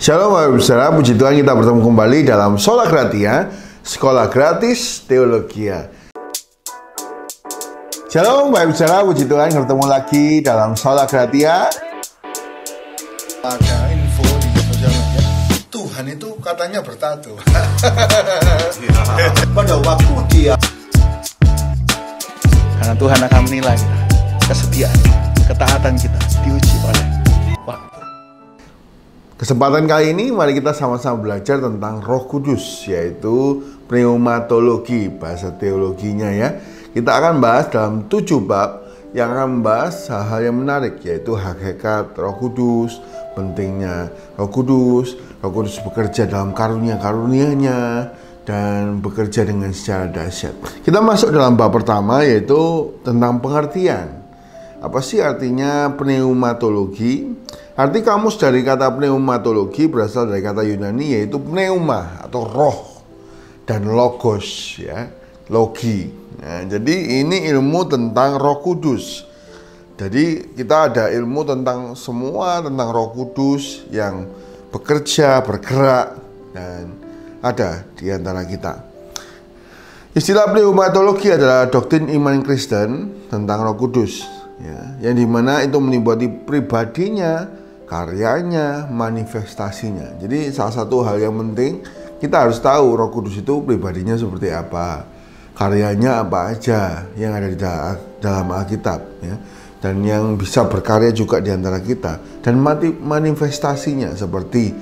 Shalom Bapak Saudara, puji Tuhan kita bertemu kembali dalam Sola Gratia, Sekolah Gratis Teologia. Shalom Bapak Saudara, puji Tuhan bertemu lagi dalam Sola Gratia. Ada info di sosial media, Tuhan itu katanya bertato. Pada waktu dia, karena Tuhan akan menilai kesetiaan, ketaatan kita diuji oleh waktu. Kesempatan kali ini mari kita sama-sama belajar tentang Roh Kudus, yaitu pneumatologi, bahasa teologinya ya. Kita akan bahas dalam 7 bab yang akan membahas hal-hal yang menarik, yaitu hakikat Roh Kudus, pentingnya Roh Kudus bekerja dalam karunia-karunia, dan bekerja dengan secara dahsyat. Kita masuk dalam bab pertama, yaitu tentang pengertian. Apa sih artinya pneumatologi? Arti kamus dari kata pneumatologi berasal dari kata Yunani, yaitu pneuma atau roh, dan logos ya, logi. Nah, jadi ini ilmu tentang Roh Kudus. Jadi kita ada ilmu tentang semua tentang Roh Kudus yang bekerja, bergerak, dan ada di antara kita. Istilah pneumatologi adalah doktrin iman Kristen tentang Roh Kudus ya, yang dimana itu meliputi pribadinya, karyanya, manifestasinya. Jadi salah satu hal yang penting kita harus tahu Roh Kudus itu pribadinya seperti apa, karyanya apa aja yang ada di dalam Alkitab ya, dan yang bisa berkarya juga di antara kita, dan manifestasinya seperti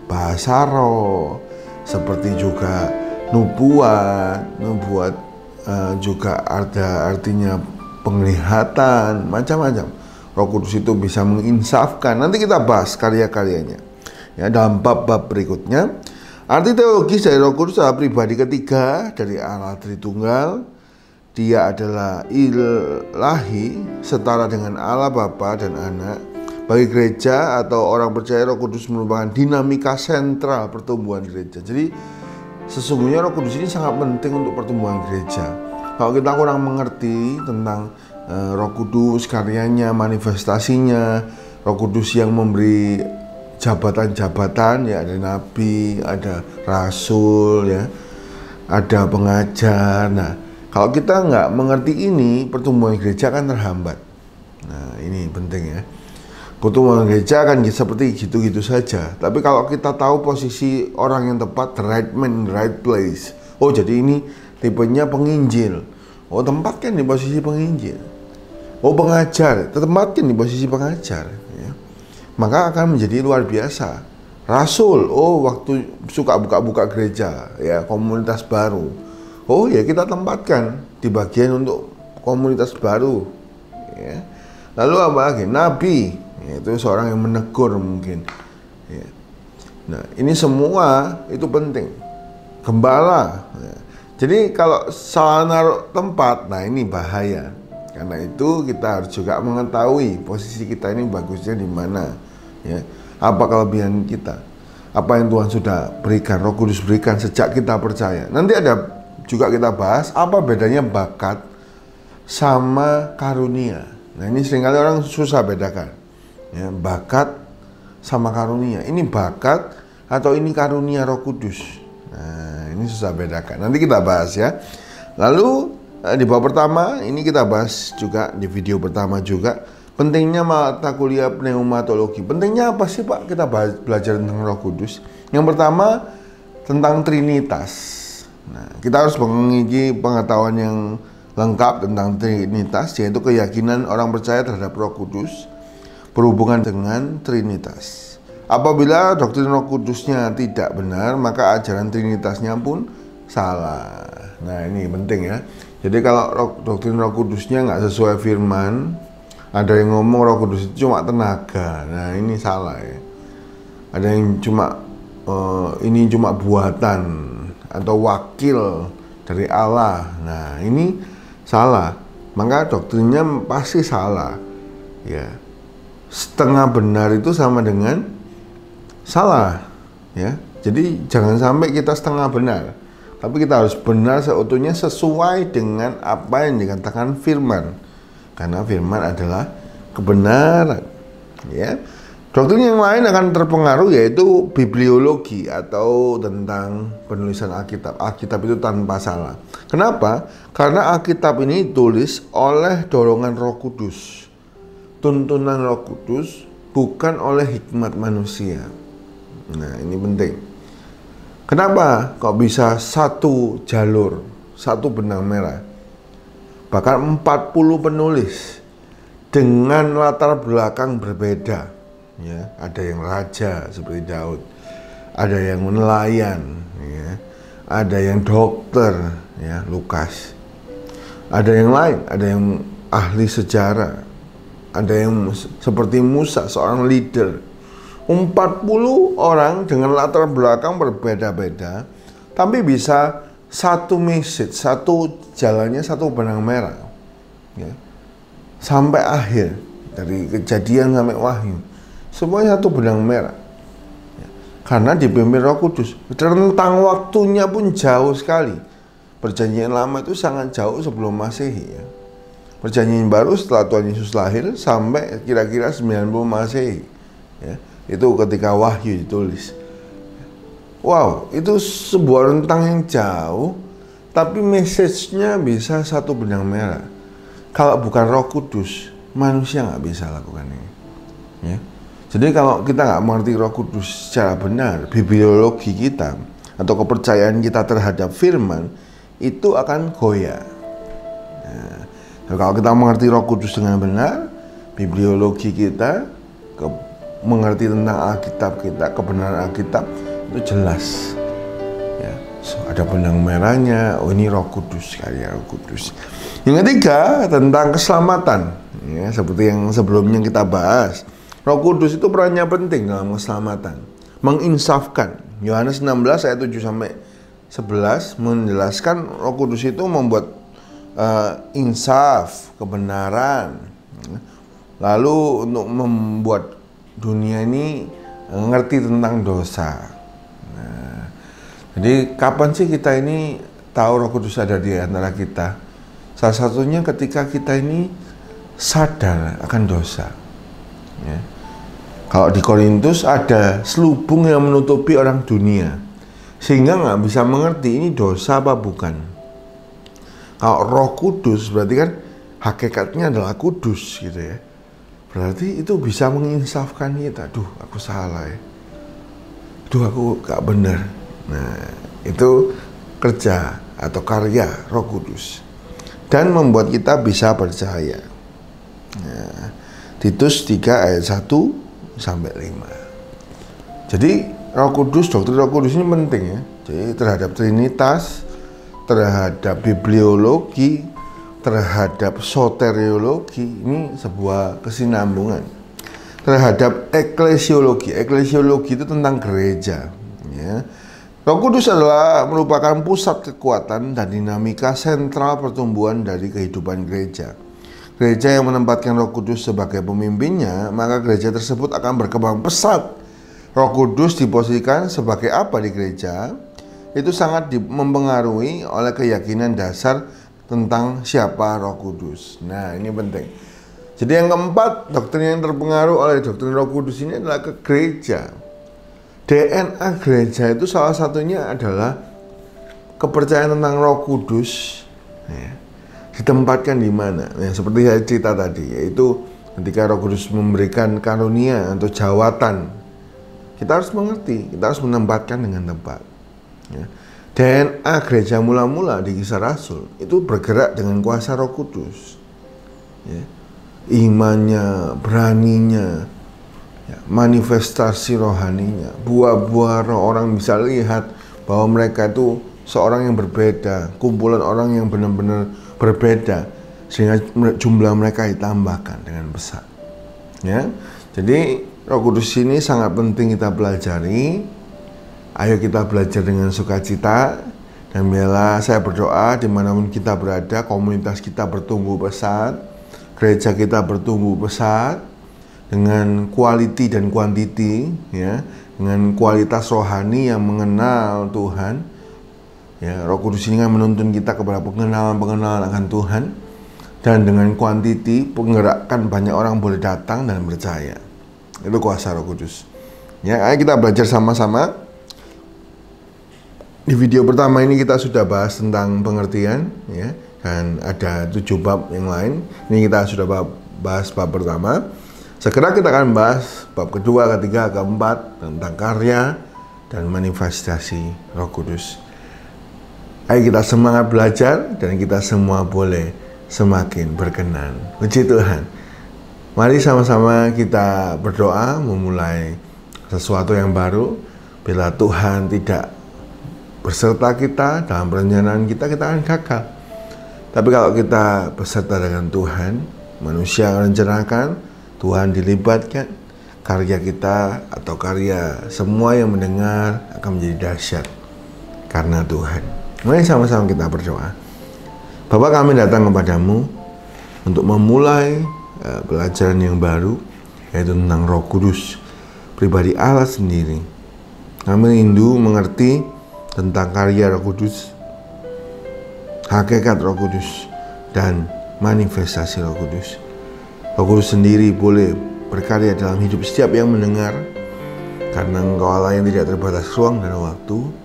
bahasa roh, seperti juga nubuat juga ada artinya penglihatan, macam-macam. Roh Kudus itu bisa menginsafkan. Nanti kita bahas karya-karyanya ya dalam bab-bab berikutnya. Arti teologis dari Roh Kudus adalah pribadi ketiga dari Allah Tritunggal. Dia adalah ilahi, setara dengan Allah Bapa dan Anak. Bagi gereja atau orang percaya, Roh Kudus merupakan dinamika sentral pertumbuhan gereja. Jadi sesungguhnya Roh Kudus ini sangat penting untuk pertumbuhan gereja. Kalau kita kurang mengerti tentang Roh Kudus, karyanya, manifestasinya, Roh Kudus yang memberi jabatan-jabatan ya, ada nabi, ada rasul ya, ada pengajar. Nah, kalau kita nggak mengerti ini, pertumbuhan gereja akan terhambat. Nah, ini penting ya. Pertumbuhan gereja akan seperti gitu-gitu saja. Tapi kalau kita tahu posisi orang yang tepat, the right man, the right place. Oh, jadi ini tipenya penginjil. Oh, tempatkan di posisi penginjil. Oh, pengajar, tempatkan di posisi pengajar ya. Maka akan menjadi luar biasa. Rasul, oh waktu suka buka-buka gereja ya, komunitas baru. Oh ya, kita tempatkan di bagian untuk komunitas baru ya. Lalu apa lagi? Nabi, itu seorang yang menegur mungkin ya. Nah, ini semua itu penting. Gembala ya. Jadi kalau salah naruh tempat, nah ini bahaya. Karena itu kita harus juga mengetahui posisi kita ini bagusnya di mana ya. Apa kelebihan kita, apa yang Tuhan sudah berikan, Roh Kudus berikan sejak kita percaya. Nanti ada juga kita bahas apa bedanya bakat sama karunia. Nah, ini seringkali orang susah bedakan ya, bakat sama karunia. Ini bakat atau ini karunia Roh Kudus. Nah, ini susah bedakan. Nanti kita bahas ya. Lalu di bab pertama ini kita bahas juga di video pertama juga pentingnya mata kuliah pneumatologi. Pentingnya apa sih Pak kita belajar tentang Roh Kudus? Yang pertama tentang Trinitas. Nah, kita harus memiliki pengetahuan yang lengkap tentang Trinitas, yaitu keyakinan orang percaya terhadap Roh Kudus berhubungan dengan Trinitas. Apabila doktrin Roh Kudusnya tidak benar, maka ajaran Trinitasnya pun salah. Nah, ini penting ya. Jadi kalau doktrin Roh Kudusnya nggak sesuai firman, ada yang ngomong Roh Kudus itu cuma tenaga. Nah, ini salah ya. Ada yang cuma ini cuma buatan atau wakil dari Allah. Nah, ini salah. Maka doktrinnya pasti salah. Ya. Setengah benar itu sama dengan salah, ya. Jadi jangan sampai kita setengah benar. Tapi kita harus benar seutuhnya sesuai dengan apa yang dikatakan firman. Karena firman adalah kebenaran ya. Doktrin yang lain akan terpengaruh yaitu bibliologi atau tentang penulisan Alkitab. Alkitab itu tanpa salah. Kenapa? Karena Alkitab ini ditulis oleh dorongan Roh Kudus, tuntunan Roh Kudus, bukan oleh hikmat manusia. Nah, ini penting. Kenapa kok bisa satu jalur, satu benang merah? Bahkan 40 penulis dengan latar belakang berbeda. Ya, ada yang raja seperti Daud, ada yang nelayan, ya, ada yang dokter, ya, Lukas, ada yang lain, ada yang ahli sejarah, ada yang seperti Musa, seorang leader. 40 orang dengan latar belakang berbeda-beda, tapi bisa satu message, satu jalannya, satu benang merah, ya, sampai akhir, dari Kejadian sampai Wahyu. Semuanya satu benang merah, ya. Karena dipimpin Roh Kudus. Rentang waktunya pun jauh sekali. Perjanjian Lama itu sangat jauh sebelum Masehi, ya. Perjanjian Baru setelah Tuhan Yesus lahir sampai kira-kira 90 Masehi, ya. Itu ketika Wahyu ditulis. Wow, itu sebuah rentang yang jauh, tapi message-nya bisa satu benang merah. Kalau bukan Roh Kudus, manusia nggak bisa lakukan ini, ya. Jadi kalau kita nggak mengerti Roh Kudus secara benar, bibliologi kita atau kepercayaan kita terhadap firman itu akan goyah. Nah, kalau kita mengerti Roh Kudus dengan benar, bibliologi kita, mengerti tentang Alkitab kita, kebenaran Alkitab itu jelas. Ya, so, ada benang merahnya. Oh, ini Roh Kudus, karya Roh Kudus. Yang ketiga tentang keselamatan. Ya, seperti yang sebelumnya kita bahas. Roh Kudus itu perannya penting dalam keselamatan, menginsafkan. Yohanes 16 ayat 7 sampai 11 menjelaskan Roh Kudus itu membuat insaf, kebenaran. Lalu untuk membuat dunia ini ngerti tentang dosa. Nah, jadi kapan sih kita ini tahu Roh Kudus ada di antara kita? Salah satunya ketika kita ini sadar akan dosa. Ya. Kalau di Korintus ada selubung yang menutupi orang dunia, sehingga nggak bisa mengerti ini dosa apa bukan. Kalau Roh Kudus berarti kan hakikatnya adalah kudus, gitu ya. Berarti itu bisa menginsafkan kita. Duh, aku salah ya. Duh, aku gak benar. Nah, itu kerja atau karya Roh Kudus dan membuat kita bisa percaya. Nah, Titus 3 ayat 1 sampai 5. Jadi Roh Kudus, doktrin Roh Kudus ini penting, ya. Jadi terhadap Trinitas, terhadap bibliologi, terhadap soteriologi, ini sebuah kesinambungan. Terhadap eklesiologi, eklesiologi itu tentang gereja, ya. Roh Kudus adalah merupakan pusat kekuatan dan dinamika sentral pertumbuhan dari kehidupan gereja. Gereja yang menempatkan Roh Kudus sebagai pemimpinnya, maka gereja tersebut akan berkembang pesat. Roh Kudus diposisikan sebagai apa di gereja? Itu sangat mempengaruhi oleh keyakinan dasar tentang siapa Roh Kudus. Nah, ini penting. Jadi yang keempat, doktrin yang terpengaruh oleh doktrin Roh Kudus ini adalah ke gereja. DNA gereja itu salah satunya adalah kepercayaan tentang Roh Kudus, ya. Ditempatkan di mana? Ya, seperti saya cerita tadi, yaitu ketika Roh Kudus memberikan karunia atau jawatan, kita harus mengerti, kita harus menempatkan dengan tepat, ya. DNA gereja mula-mula di Kisah Rasul itu bergerak dengan kuasa Roh Kudus, ya. Imannya, beraninya, ya, manifestasi rohaninya, buah-buah roh, orang bisa lihat bahwa mereka itu seorang yang berbeda, kumpulan orang yang benar-benar berbeda, sehingga jumlah mereka ditambahkan dengan pesat, ya. Jadi Roh Kudus ini sangat penting kita pelajari. Ayo kita belajar dengan sukacita, dan biarlah saya berdoa dimanapun kita berada, komunitas kita bertumbuh pesat, gereja kita bertumbuh pesat dengan quality dan quantity, ya, dengan kualitas rohani yang mengenal Tuhan. Ya, Roh Kudus ini kan menuntun kita kepada pengenalan akan Tuhan, dan dengan quantity penggerakkan banyak orang boleh datang dan percaya. Itu kuasa Roh Kudus. Ya, ayo kita belajar sama-sama. Di video pertama ini kita sudah bahas tentang pengertian, ya, dan ada 7 bab yang lain. Ini kita sudah bahas bab pertama. Segera kita akan bahas bab kedua, ketiga, keempat tentang karya dan manifestasi Roh Kudus. Ayo kita semangat belajar dan kita semua boleh semakin berkenan. Puji Tuhan. Mari sama-sama kita berdoa memulai sesuatu yang baru. Bila Tuhan tidak berserta kita dalam perencanaan kita akan gagal. Tapi kalau kita beserta dengan Tuhan, manusia akan rencanakan, Tuhan dilibatkan, karya kita atau karya semua yang mendengar akan menjadi dahsyat karena Tuhan. Mari sama-sama kita berdoa. Bapa, kami datang kepadamu untuk memulai pelajaran yang baru, yaitu tentang Roh Kudus, pribadi Allah sendiri. Kami rindu mengerti tentang karya Roh Kudus, hakikat Roh Kudus, dan manifestasi Roh Kudus. Roh Kudus sendiri boleh berkarya dalam hidup setiap yang mendengar, karena Engkau Allah yang tidak terbatas ruang dan waktu.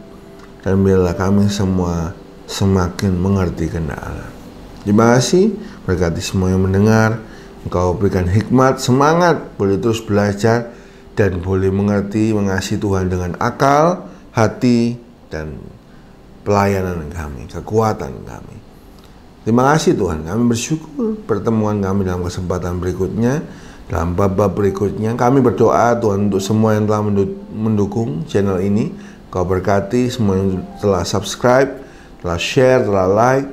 Dan biarlah kami semua semakin mengerti kehendak Allah. Terima kasih, berkati semua yang mendengar. Engkau berikan hikmat, semangat, boleh terus belajar, dan boleh mengerti, mengasihi Tuhan dengan akal, hati, dan pelayanan kami, kekuatan kami. Terima kasih Tuhan, kami bersyukur pertemuan kami dalam kesempatan berikutnya, dalam bab-bab berikutnya. Kami berdoa Tuhan untuk semua yang telah mendukung channel ini. Kau berkati semua yang telah subscribe, telah share, telah like,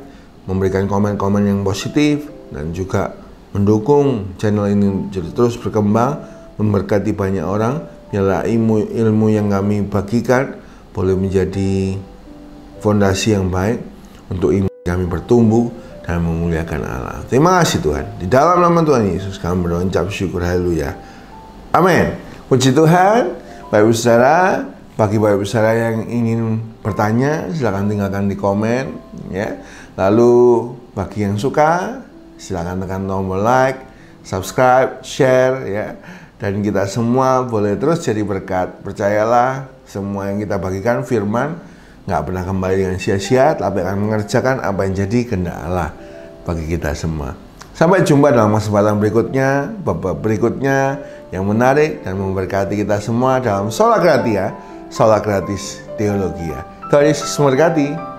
memberikan komen-komen yang positif, dan juga mendukung channel ini jadi terus berkembang, memberkati banyak orang. Biarlah ilmu yang kami bagikan boleh menjadi fondasi yang baik untuk iman kami bertumbuh dan memuliakan Allah. Terima kasih Tuhan. Di dalam nama Tuhan Yesus kami berucap syukur. Haleluya. Amin. Puji Tuhan. Bapak Ibu Saudara, bagi Bapak Ibu Saudara yang ingin bertanya, silakan tinggalkan di komen, ya. Lalu bagi yang suka, silakan tekan tombol like, subscribe, share, ya. Dan kita semua boleh terus jadi berkat. Percayalah, semua yang kita bagikan firman nggak pernah kembali dengan sia-sia, tapi akan mengerjakan apa yang jadi kehendak Allah bagi kita semua. Sampai jumpa dalam kesempatan berikutnya, bab berikutnya yang menarik dan memberkati kita semua dalam Sola Gratia, Sola Gratis Theologia. Tuhan Yesus memberkati.